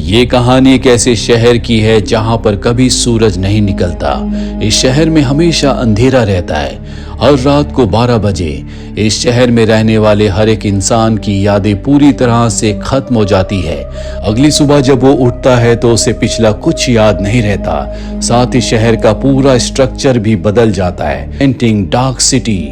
ये कहानी एक ऐसे शहर की है जहां पर कभी सूरज नहीं निकलता। इस शहर में हमेशा अंधेरा रहता है। हर रात को 12 बजे इस शहर में रहने वाले हर एक इंसान की यादें पूरी तरह से खत्म हो जाती है। अगली सुबह जब वो उठता है तो उसे पिछला कुछ याद नहीं रहता। साथ ही शहर का पूरा स्ट्रक्चर भी बदल जाता है। एंटिंग डार्क सिटी।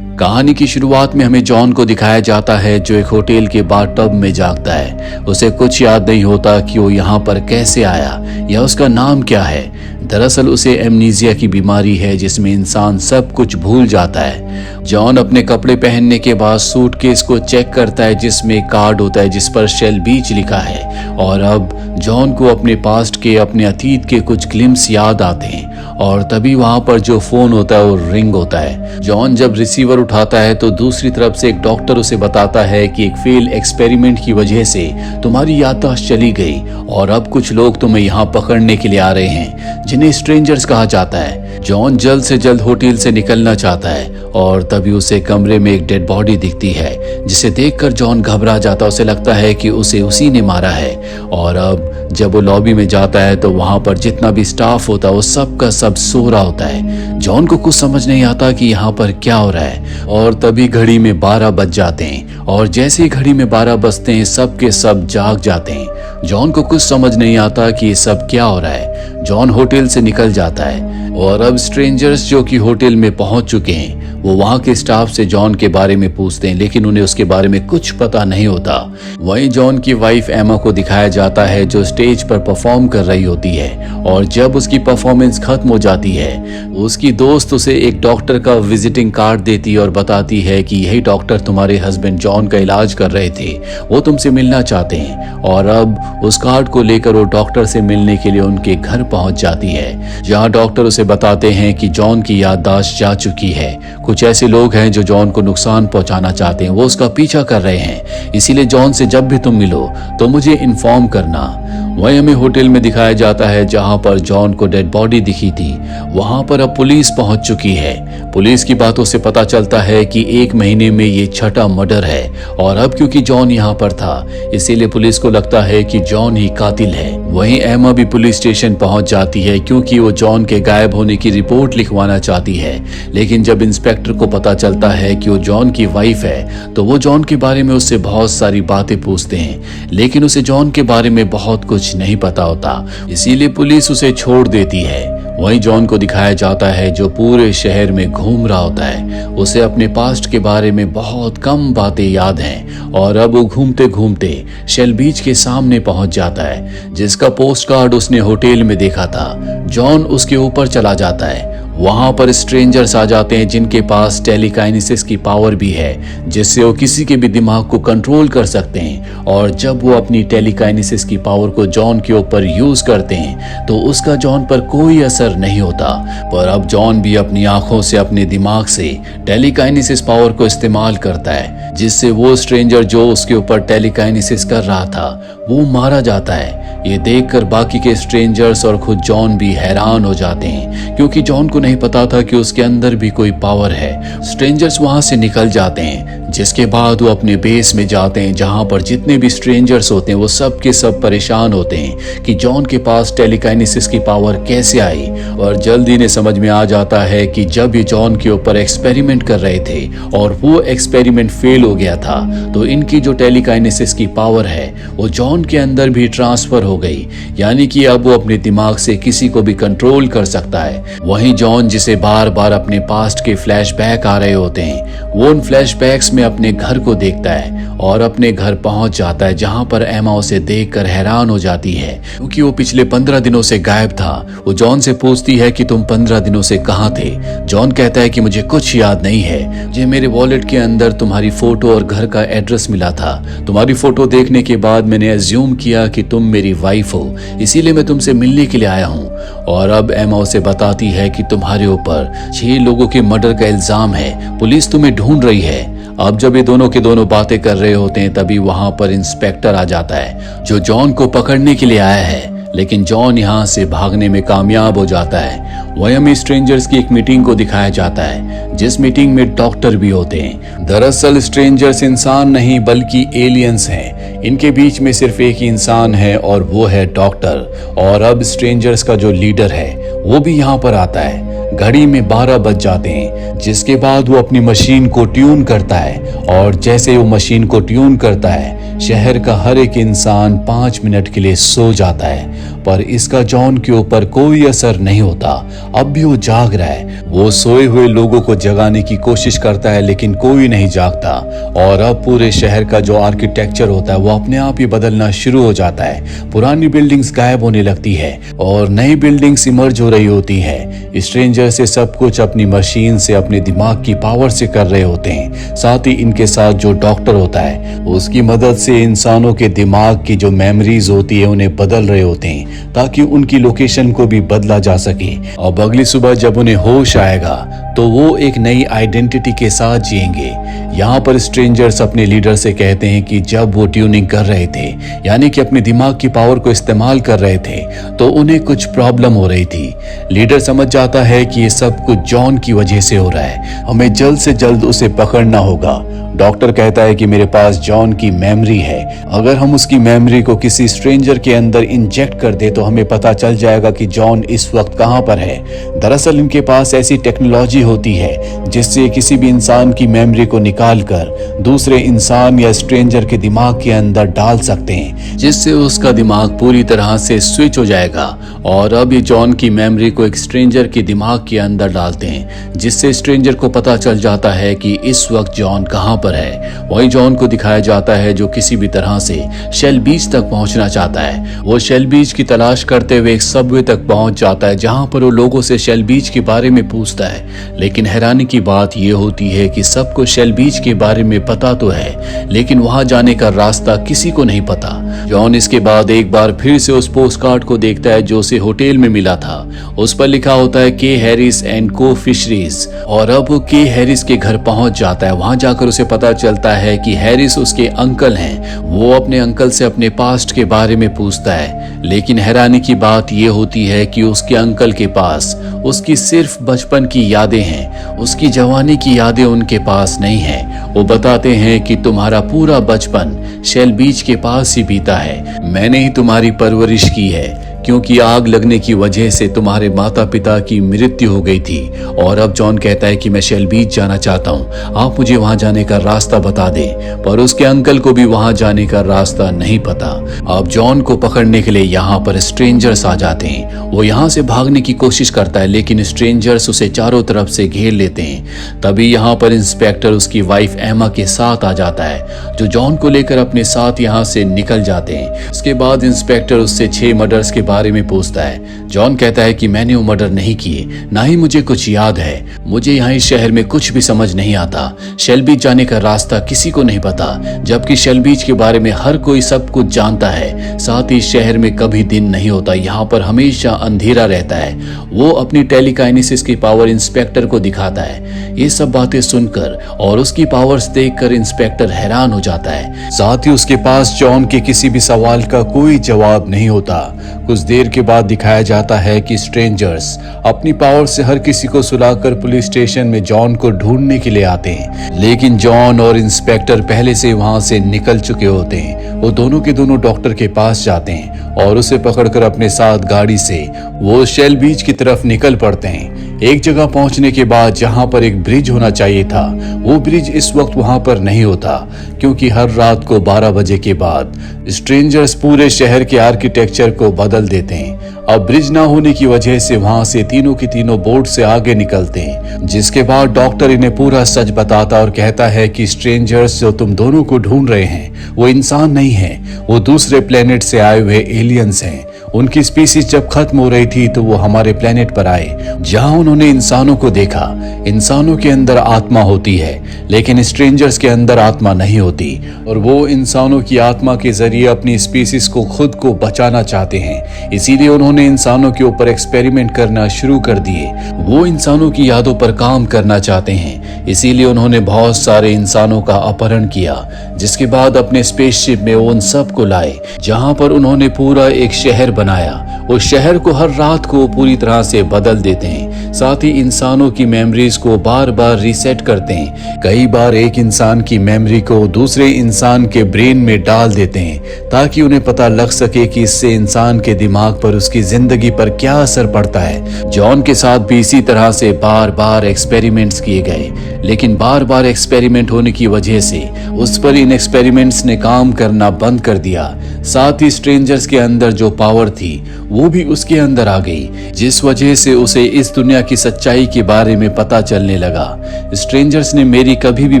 कहानी की शुरुआत में हमें जॉन को दिखाया जाता है जो एक होटल के बाथटब में जागता है। उसे कुछ याद नहीं होता कि वो यहाँ पर कैसे आया या उसका नाम क्या है। दरअसल उसे एमनीजिया की बीमारी है जिसमें इंसान सब कुछ भूल जाता है। जॉन अपने कपड़े पहनने के बाद सूटकेस को चेक करता है जिसमें एक कार्ड होता है जिस पर शेल बीच लिखा है। और अब जॉन को अपने पास्ट के अपने अतीत के कुछ ग्लिम्स याद आते हैं और तभी वहां पर जो फोन होता है वो रिंग होता है। जॉन जब रिसीवर उठाता है तो दूसरी तरफ से एक डॉक्टर उसे बताता है कि एक फेल एक्सपेरिमेंट की वजह से तुम्हारी याददाश्त चली गई और अब कुछ लोग तुम्हें यहाँ पकड़ने के लिए आ रहे हैं जिन्हें स्ट्रेंजर्स कहा जाता है। जॉन जल्द से जल्द होटल से निकलना चाहता है और तभी उसे कमरे में एक डेड बॉडी दिखती है जिसे देखकर जॉन घबरा जाता है। उसे लगता है कि उसे उसी ने मारा है। और अब जब वो लॉबी में जाता है तो वहां पर जितना भी स्टाफ होता है वो सब का सब सो रहा होता है। जॉन को कुछ समझ नहीं आता कि यहाँ पर क्या हो रहा है। और तभी घड़ी में 12 बज जाते हैं और जैसे ही घड़ी में 12 बजते हैं सब के सब जाग जाते हैं। जॉन को कुछ समझ नहीं आता कि ये सब क्या हो रहा है। जॉन होटल से निकल जाता है और अब स्ट्रेंजर्स जो कि होटल में पहुंच चुके हैं वो वहां के स्टाफ से जॉन के बारे में पूछते हैं लेकिन उन्हें उसके बारे में कुछ पता नहीं होता। वहीं जॉन की वाइफ एमा को दिखाया जाता है जो स्टेज पर परफॉर्म कर रही होती है और जब उसकी परफॉर्मेंस खत्म हो जाती है उसकी दोस्त उसे एक डॉक्टर का विजिटिंग कार्ड देती है और बताती है कि यही डॉक्टर तुम्हारे हस्बैंड जॉन का इलाज कर रहे थे, वो तुमसे मिलना चाहते हैं। और अब उस कार्ड को लेकर वो डॉक्टर से मिलने के लिए उनके घर पहुंच जाती है जहां डॉक्टर उसे बताते हैं कि जॉन की याददाश्त जा चुकी है। कुछ ऐसे लोग हैं जो जॉन को नुकसान पहुंचाना चाहते हैं, वो उसका पीछा कर रहे हैं। इसीलिए जॉन से जब भी तुम मिलो तो मुझे इन्फॉर्म करना। वहीं हमें होटल में दिखाया जाता है जहां पर जॉन को डेड बॉडी दिखी थी वहां पर अब पुलिस पहुंच चुकी है। पुलिस की बातों से पता चलता है कि 1 महीने में ये 6ठा मर्डर है और अब क्योंकि जॉन यहाँ पर था इसीलिए पुलिस को लगता है कि जॉन ही कातिल है। वहीं एमा भी पुलिस स्टेशन पहुंच जाती है क्योंकि वो जॉन के गायब होने की रिपोर्ट लिखवाना चाहती है। लेकिन जब इंस्पेक्टर को पता चलता है कि वो जॉन की वाइफ है तो वो जॉन के बारे में उससे बहुत सारी बातें पूछते हैं लेकिन उसे जॉन के बारे में बहुत कुछ नहीं पता होता, इसीलिए पुलिस उसे छोड़ देती है। वहीं जॉन को दिखाया जाता है जो पूरे शहर में घूम रहा होता है। उसे अपने पास्ट के बारे में बहुत कम बातें याद हैं और अब वो घूमते घूमते शेल बीच के सामने पहुंच जाता है जिसका पोस्ट कार्ड उसने होटल में देखा था। जॉन उसके ऊपर चला जाता है। वहां पर स्ट्रेंजर्स आ जाते हैं जिनके पास टेलीकाइनेसिस की पावर भी है जिससे वो किसी के भी दिमाग को कंट्रोल कर सकते हैं। और जब वो अपनी टेलीकाइनेसिस की पावर को जॉन के ऊपर यूज करते हैं तो उसका जॉन पर कोई असर नहीं होता। पर अब जॉन भी अपनी आंखों से अपने दिमाग से टेलीकाइनेसिस पावर को इस्तेमाल करता है जिससे वो स्ट्रेंजर जो उसके ऊपर टेलीकाइनेसिस कर रहा था वो मारा जाता है। ये देखकर बाकी के स्ट्रेंजर्स और खुद जॉन भी हैरान हो जाते हैं क्योंकि जॉन को नहीं पता था कि उसके अंदर भी कोई पावर है। स्ट्रेंजर्स वहां से निकल जाते हैं जिसके बाद वो अपने बेस में जाते हैं जहां पर जितने भी स्ट्रेंजर्स होते हैं वो सब के सब परेशान होते हैं कि जॉन के पास टेलीकाइनेसिस की पावर कैसे आई। और जल्दी ने समझ में आ जाता है कि जब ये जॉन के ऊपर एक्सपेरिमेंट कर रहे थे और वो एक्सपेरिमेंट फेल हो गया था तो इनकी जो टेलीकाइनेसिस की पावर है वो जॉन के अंदर भी ट्रांसफर हो गई, यानी कि अब वो अपने दिमाग से किसी को भी कंट्रोल कर सकता है। वहीं जॉन जिसे बार बार अपने पास्ट के फ्लैशबैक आ रहे होते हैं वो उन फ्लैशबैक्स में अपने घर को देखता है और अपने घर पहुंच जाता है जहां पर एमा उसे देखकर हैरान हो जाती है क्योंकि वो पिछले 15 दिनों से गायब था। वो जॉन से पूछती है कि तुम 15 दिनों से कहां थे। जॉन कहता है कि मुझे कुछ याद नहीं है, मुझे मेरे वॉलेट के अंदर तुम्हारी फोटो और घर का एड्रेस मिला था। तुम्हारी फोटो देखने के बाद मैंने अज्यूम किया कि तुम मेरी वाइफ हो, इसीलिए मैं तुमसे मिलने के लिए आया हूँ। और अब एमा उसे बताती है कि तुम्हारे ऊपर 6 लोगों के मर्डर का इल्जाम है, पुलिस तुम्हें ढूंढ रही है। अब जब ये दोनों के दोनों बातें कर रहे होते हैं तभी वहां पर इंस्पेक्टर आ जाता है जो जॉन को पकड़ने के लिए आया है। लेकिन जॉन यहाँ से भागने में कामयाब हो जाता है। वहीं हमें स्ट्रेंजर्स की एक मीटिंग को दिखाया जाता है, जिस मीटिंग में डॉक्टर भी होते हैं। दरअसल स्ट्रेंजर्स इंसान नहीं बल्कि एलियंस हैं। इनके बीच में सिर्फ एक ही इंसान है और वो है डॉक्टर। और अब स्ट्रेंजर्स का जो लीडर है वो भी यहाँ पर आता है। घड़ी में 12 बज जाते हैं, जिसके बाद वो अपनी मशीन को ट्यून करता है और जैसे वो मशीन को ट्यून करता है, शहर का हर एक इंसान 5 मिनट के लिए सो जाता है। पर इसका जॉन के ऊपर कोई असर नहीं होता। अब भी वो जाग रहा है। वो सोए हुए लोगों को जगाने की कोशिश करता है, लेकिन कोई नहीं जागता। और अब पूरे शहर का जो आर्किटेक्चर होता है वो अपने आप ही बदलना शुरू हो जाता है। पुरानी बिल्डिंग्स गायब होने लगती है और नई बिल्डिंग्स इमर्ज हो रही होती है। स्ट्रेंजर से सब कुछ अपनी मशीन से, अपने दिमाग की पावर से कर रहे होते हैं। साथ ही इनके साथ जो डॉक्टर होता है उसकी मदद से इंसानों के दिमाग की जो मेमोरीज होती है उन्हें बदल रहे होते हैं, ताकि उनकी लोकेशन को भी बदला जा सके। अब अगली सुबह जब उन्हें होश आएगा तो वो एक नई आइडेंटिटी के साथ जिएंगे। यहाँ पर स्ट्रेंजर्स अपने लीडर से कहते हैं कि जब वो ट्यूनिंग कर रहे थे, यानी कि अपने दिमाग की पावर को इस्तेमाल कर रहे थे, तो उन्हें कुछ प्रॉब्लम हो रही थी। लीडर समझ जाता है कि ये सब कुछ जॉन की वजह से हो रहा है, हमें जल्द से जल्द उसे पकड़ना होगा। डॉक्टर कहता है कि मेरे पास जॉन की मेमोरी है, अगर हम उसकी मेमोरी को किसी स्ट्रेंजर के अंदर इंजेक्ट कर दे तो हमें पता चल जाएगा कि जॉन इस वक्त कहाँ पर है। दरअसल इनके पास ऐसी टेक्नोलॉजी होती है जिससे किसी भी इंसान की मेमोरी को निकाल कर दूसरे इंसान या स्ट्रेंजर के दिमाग के अंदर डाल सकते हैं, जिससे उसका दिमाग पूरी तरह से स्विच हो जाएगा। और अब ये जॉन की मेमोरी को एक स्ट्रेंजर के दिमाग के अंदर डालते हैं, जिससे स्ट्रेंजर को पता चल जाता है कि इस वक्त जॉन कहाँ पर है। वही जॉन को दिखाया जाता है जो किसी भी तरह से शेल बीच तक पहुंचना चाहता है। वो शेल बीच की तलाश करते हुए एक सबवे तक पहुंच जाता है, जहां पर वो लोगों से शेल बीच के बारे में पूछता है। लेकिन हैरानी की बात यह होती है कि सबको शेल बीच के बारे में पता तो है, लेकिन वहां जाने का रास्ता किसी को नहीं पता। जॉन इसके बाद एक बार फिर से उस पोस्ट कार्ड को देखता है जो उसे होटल में मिला था। उस पर लिखा होता है के हैरिस एंड को फिशरीज। और अब वो के हैरिस के घर पहुंच जाता है। वहां जाकर उसे पता चलता है कि हैरिस उसके अंकल हैं। वो अपने अंकल से अपने पास्ट के बारे में पूछता है, लेकिन हैरानी की बात यह होती है कि उसके अंकल के पास उसकी सिर्फ बचपन की यादें हैं, उसकी जवानी की यादें उनके पास नहीं हैं। वो बताते हैं कि तुम्हारा पूरा बचपन शेल बीच के पास ही बीता है, मैंने ही तुम्हारी परवरिश की है, क्योंकि आग लगने की वजह से तुम्हारे माता पिता की मृत्यु हो गई थी। और अब जॉन कहता है कि मैं शेल बीच जाना चाहता हूँ, आप मुझे वहां जाने का रास्ता बता दें। पर उसके अंकल को भी वहां जाने का रास्ता नहीं पता। अब जॉन को पकड़ने के लिए यहाँ पर स्ट्रेंजर्स आ जाते हैं। वो यहाँ से भागने की कोशिश करता है, लेकिन स्ट्रेंजर्स उसे चारों तरफ से घेर लेते हैं। तभी यहाँ पर इंस्पेक्टर उसकी वाइफ एमा के साथ आ जाता है, जो जॉन को लेकर अपने साथ यहाँ से निकल जाते हैं। उसके बाद इंस्पेक्टर उससे 6 मर्डर्स के बारे में पूछता है। जॉन कहता है कि मैंने वो मर्डर नहीं किए, ना ही मुझे कुछ याद है, मुझे यहाँ इस शहर में कुछ भी समझ नहीं आता। शेल बीच जाने का रास्ता किसी को नहीं पता, जबकि शेल बीच के बारे में हर कोई सब कुछ जानता है। साथ ही शहर में कभी दिन नहीं होता, यहाँ पर हमेशा अंधेरा रहता है। वो अपनी टेलीकाइनेसिस की पावर इंस्पेक्टर को दिखाता है। ये सब बातें सुनकर और उसकी पावर्स देखकर इंस्पेक्टर हैरान हो जाता है। साथ ही उसके पास जॉन के किसी भी सवाल का कोई जवाब नहीं होता। कुछ देर के बाद दिखाया जाता है कि स्ट्रेंजर्स अपनी पावर से हर किसी को सुलाकर पुलिस स्टेशन में जॉन को ढूंढने के लिए आते हैं, लेकिन जॉन और इंस्पेक्टर पहले से वहां से निकल चुके होते हैं। वो दोनों के दोनों डॉक्टर के पास जाते हैं और उसे पकड़कर अपने साथ गाड़ी से वो शेल बीच की तरफ निकल पड़ते हैं। एक जगह पहुंचने के बाद जहां पर एक ब्रिज होना चाहिए था, वो ब्रिज इस वक्त वहां पर नहीं होता, क्योंकि हर रात को 12 बजे के बाद स्ट्रेंजर्स पूरे शहर के आर्किटेक्चर को बदल देते हैं। अब ब्रिज ना होने की वजह से वहां से तीनों की तीनों बोट से आगे निकलते हैं, जिसके बाद डॉक्टर इन्हें पूरा सच बताता और कहता है कि स्ट्रेंजर्स जो तुम दोनों को ढूंढ रहे हैं वो इंसान नहीं है, वो दूसरे प्लेनेट से आए हुए एलियंस हैं। उनकी स्पीसीज जब खत्म हो रही थी तो वो हमारे प्लेनेट पर आए, जहां उन्होंने इंसानों को देखा। इंसानों के अंदर आत्मा होती है, लेकिन स्ट्रेंजर्स के अंदर आत्मा नहीं होती, और वो इंसानों की आत्मा के जरिए अपनी स्पीसीज को खुद को बचाना चाहते हैं। इसीलिए उन्होंने इंसानों के ऊपर एक्सपेरिमेंट करना शुरू कर दिए। वो इंसानों की यादों पर काम करना चाहते हैं, इसीलिए उन्होंने बहुत सारे इंसानों का अपहरण किया, जिसके बाद अपने स्पेसशिप में उन सब को लाए, जहां पर उन्होंने पूरा एक शहर बनाया। उस शहर को हर रात को पूरी तरह से बदल देते हैं। साथ ही इंसानों की मेमोरीज को बार बार रीसेट करते हैं। कई बार एक इंसान की मेमोरी को दूसरे इंसान के ब्रेन में डाल देते हैं ताकि उन्हें पता लग सके कि इससे इंसान के दिमाग पर उसकी जिंदगी पर क्या असर पड़ता है। जॉन के साथ भी इसी तरह से बार बार एक्सपेरिमेंट्स किए गए, लेकिन बार बार एक्सपेरिमेंट होने की वजह से उस पर इन एक्सपेरिमेंट्स ने काम करना बंद कर दिया। साथ ही स्ट्रेंजर्स के अंदर जो पावर थी वो भी उसके अंदर आ गई, जिस वजह से उसे इस दुनिया की सच्चाई के बारे में पता चलने लगा। स्ट्रेंजर्स ने मेरी कभी भी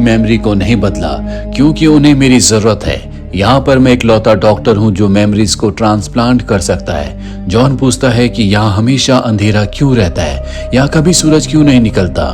मेमोरी को नहीं बदला क्योंकि उन्हें मेरी जरूरत है। यहाँ पर मैं इकलौता डॉक्टर हूँ जो मेमोरीज को ट्रांसप्लांट कर सकता है। जॉन पूछता है कि यहाँ हमेशा अंधेरा क्यों रहता है, यहाँ कभी सूरज क्यों नहीं निकलता।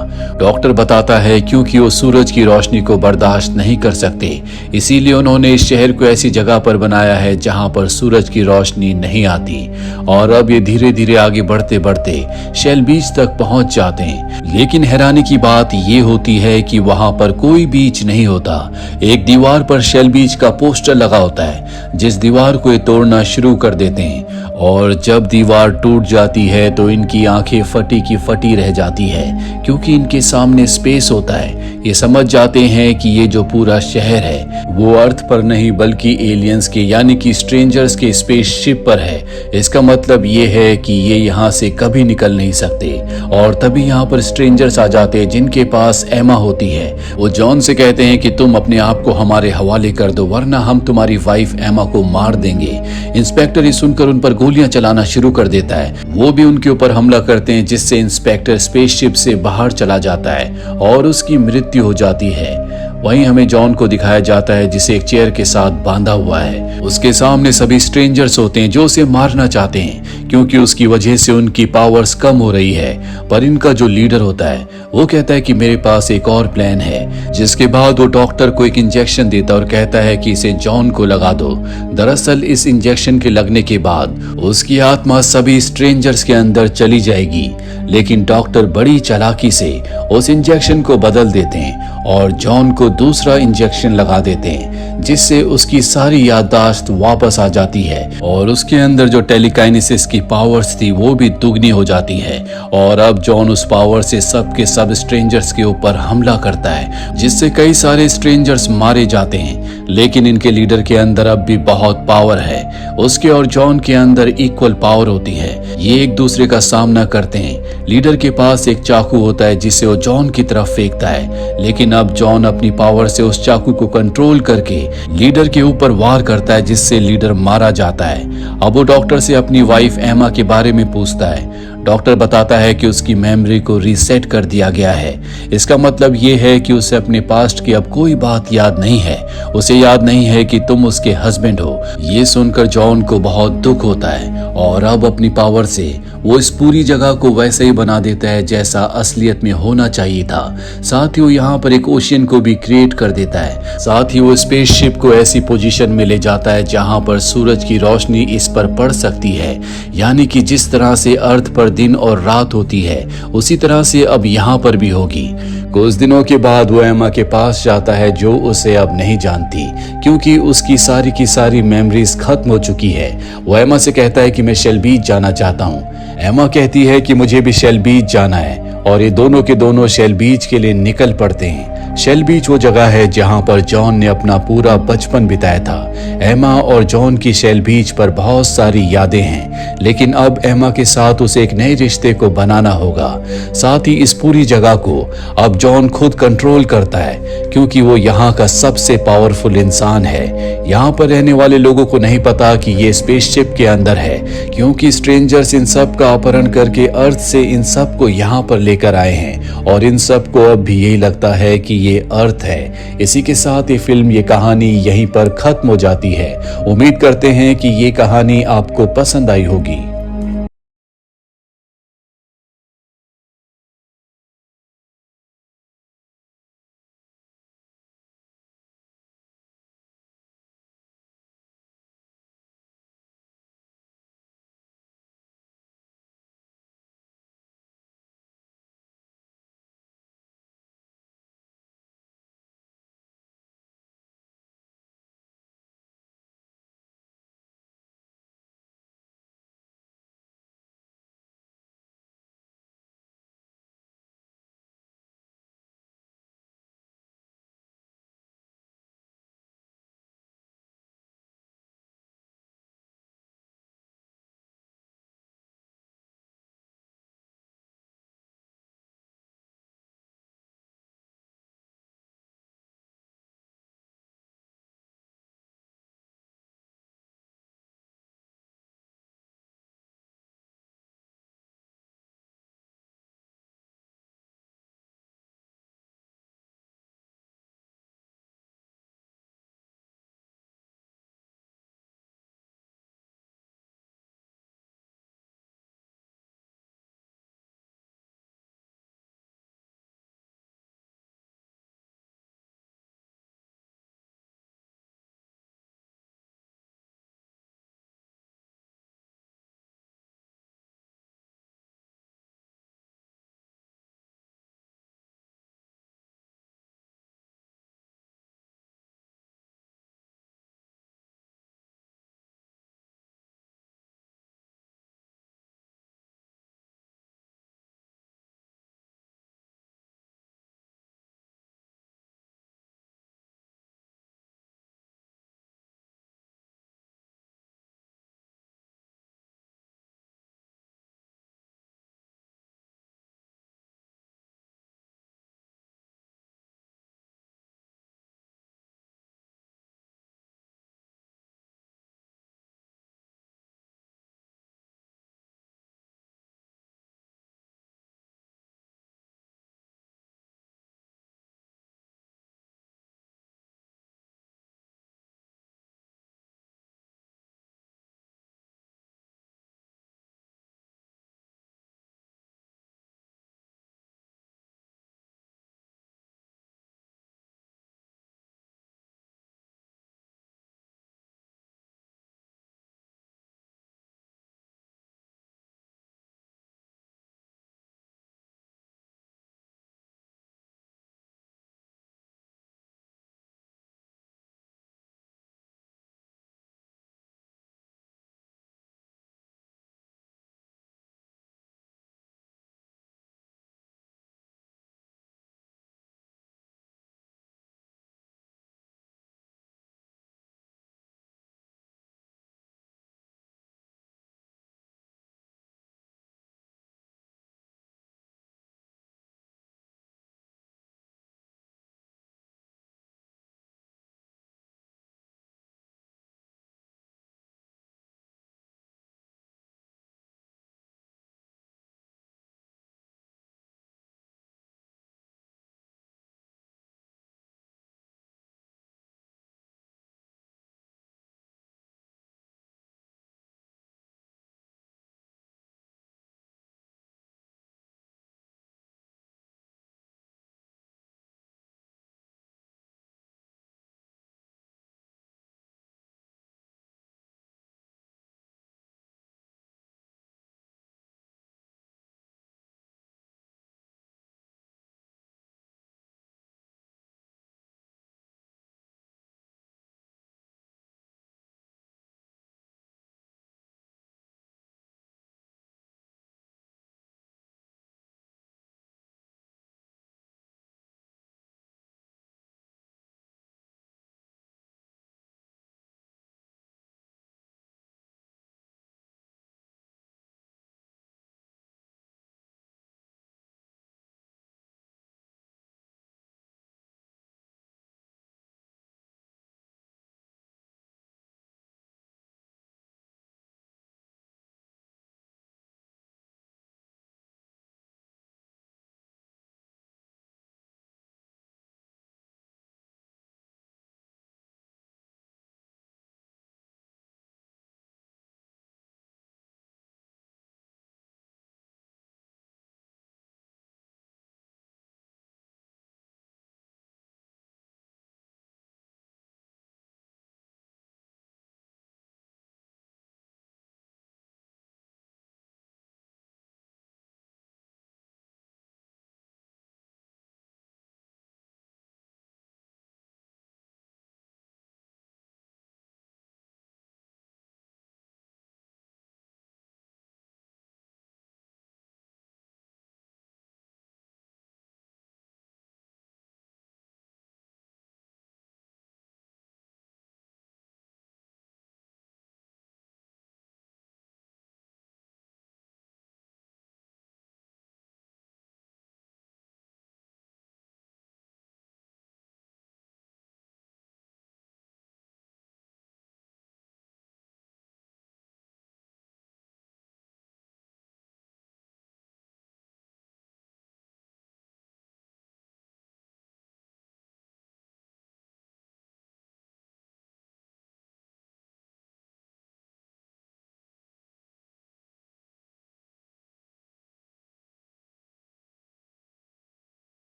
डॉक्टर बताता है क्योंकि वो सूरज की रोशनी को बर्दाश्त नहीं कर सकते, इसीलिए उन्होंने इस शहर को ऐसी जगह पर बनाया है जहाँ पर सूरज की रोशनी नहीं आती। और अब ये धीरे धीरे आगे बढ़ते बढ़ते शेल बीच तक पहुंच जाते हैं, लेकिन हैरानी की बात ये होती है कि वहां पर कोई बीच नहीं होता। एक दीवार पर शेल बीच का पोस्टर लगा होता है, जिस दीवार को ये तोड़ना शुरू कर देते हैं। और जब दीवार टूट जाती है तो इनकी आंखें फटी की फटी रह जाती है क्योंकि इनके सामने स्पेस होता है। ये समझ जाते हैं कि ये जो पूरा शहर है वो अर्थ पर नहीं बल्कि एलियंस के यानी कि स्ट्रेंजर्स के स्पेसशिप पर है। इसका मतलब ये है कि ये यहाँ से कभी निकल नहीं सकते। और तभी यहाँ पर स्ट्रेंजर्स आ जाते हैं जिनके पास एमा होती है। वो जॉन से कहते हैं कि तुम अपने आप को हमारे हवाले कर दो वरना हम तुम्हारी वाइफ एमा को मार देंगे। इंस्पेक्टर ये सुनकर उन पर गोलियां चलाना शुरू कर देता है। वो भी उनके ऊपर हमला करते हैं जिससे इंस्पेक्टर स्पेसशिप से बाहर चला जाता है और उसकी मृत्यु हो जाती है। वहीं हमें जॉन को दिखाया जाता है जिसे एक चेयर के साथ बांधा हुआ है। उसके सामने सभी स्ट्रेंजर्स होते हैं जो उसे मारना चाहते हैं क्योंकि उसकी वजह से उनकी पावर्स कम हो रही है। पर इनका जो लीडर होता है वो कहता है कि मेरे पास एक और प्लान है, जिसके बाद वो डॉक्टर को एक इंजेक्शन देता है और कहता है कि इसे जॉन को लगा दो। दरअसल इस इंजेक्शन के लगने के बाद उसकी आत्मा सभी स्ट्रेंजर्स के अंदर चली जाएगी, लेकिन डॉक्टर बड़ी चालाकी से उस इंजेक्शन को बदल देते हैं और जॉन को दूसरा इंजेक्शन लगा देते हैं जिससे उसकी सारी याददाश्त वापस आ जाती है और उसके अंदर जो टेलीकाइनेसिस की पावर्स थी वो भी दुगनी हो जाती है। और अब जॉन उस पावर से सबके सब स्ट्रेंजर्स के ऊपर हमला करता है जिससे कई सारे स्ट्रेंजर्स मारे जाते हैं, लेकिन इनके लीडर के अंदर अब भी बहुत पावर है। उसके और जॉन के अंदर इक्वल पावर होती है। ये एक दूसरे का सामना करते हैं। लीडर के पास एक चाकू होता है जिसे वो जॉन की तरफ फेंकता है, लेकिन अब जॉन अपनी पावर से उस चाकू को कंट्रोल करके लीडर के ऊपर वार करता है जिससे लीडर मारा जाता है। अब वो डॉक्टर से अपनी वाइफ एमा के बारे में पूछता है। डॉक्टर बताता है कि उसकी मेमोरी को रीसेट कर दिया गया है। इसका मतलब ये है कि उसे अपने पास्ट की अब कोई बात याद नहीं है। उसे याद नहीं है कि तुम उसके हस्बैंड हो। ये सुनकर जॉन को बहुत दुख होता है और अब अपनी पावर से वो इस पूरी जगह को वैसे ही बना देता है जैसा असलियत में होना चाहिए था। साथ ही वो यहाँ पर एक ओशियन को भी क्रिएट कर देता है। साथ ही वो स्पेसशिप को ऐसी पोजीशन में ले जाता है जहाँ पर सूरज की रोशनी इस पर पड़ सकती है, यानी कि जिस तरह से अर्थ पर दिन और रात होती है उसी तरह से अब यहाँ पर भी होगी। कुछ दिनों के बाद वो एमा के पास जाता है जो उसे अब नहीं जानती क्योंकि उसकी सारी की सारी मेमोरीज खत्म हो चुकी है। वो एमा से कहता है कि मैं शेल बीच जाना चाहता हूँ। एमा कहती है कि मुझे भी शेल बीच जाना है और ये दोनों के दोनों शेल बीच के लिए निकल पड़ते हैं। शेल बीच वो जगह है जहाँ पर जॉन ने अपना पूरा बचपन बिताया था। एमा और जॉन की शेल बीच पर बहुत सारी यादें हैं, लेकिन अब एमा के साथ उसे एक नए रिश्ते को बनाना होगा। साथ ही इस पूरी जगह को अब जॉन खुद कंट्रोल करता है क्योंकि वो यहाँ का सबसे पावरफुल इंसान है। यहाँ पर रहने वाले लोगों को नहीं पता कि ये स्पेसशिप के अंदर है क्योंकि स्ट्रेंजर्स इन सब का अपहरण करके अर्थ से इन सब को यहाँ पर लेकर आए हैं और इन सब को अब भी यही लगता है कि ये अर्थ है। इसी के साथ ये फिल्म, ये कहानी यहीं पर खत्म हो जाती है। उम्मीद करते हैं कि ये कहानी आपको पसंद आई होगी।